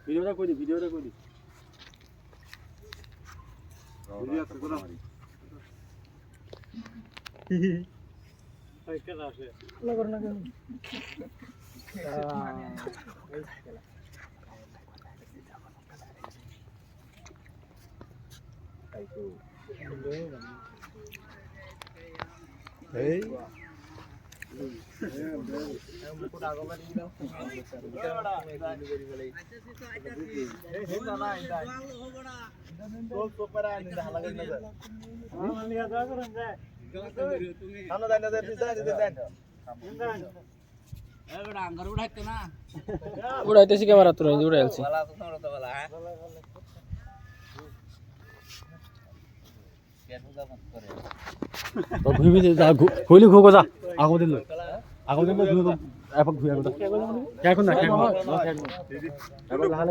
ভিডিওটা কই the video আছে কোন এই কেন আসে লাগর না কেন এই মুকুট আগো মারি দাও তোল সুপারা নিন্দা লাগা না যায় আমি নিয়া যা করেন যায় আমরা দাই না দেন এ বড় আঙ্গার উড়াইতে না উড়াইতেছি ক্যামেরা তোরা উড়াইলছি বালা তো আমরা তো বালা হ্যাঁ তো ঘুমি যা কইলি ঘুগো যা আগো দিল ঘুগো এপ ঘুয়া গো এখন না এখন